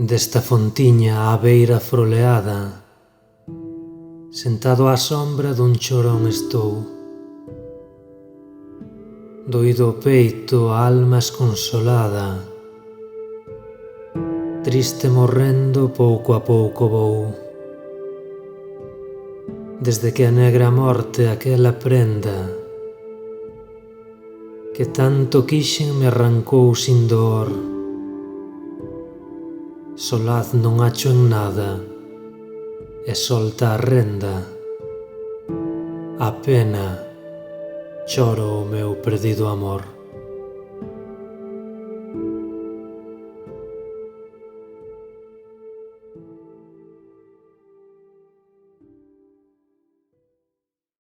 Desta fontiña á beira froleada, sentado á sombra dun chorón estou. Doído o peito, a alma esconsolada, triste morrendo pouco a pouco vou. Desde que a negra morte aquela prenda que tanto quixen me arrancou sin dor. Solaz non acho en nada, e solta a renda, a pena choro o meu perdido amor.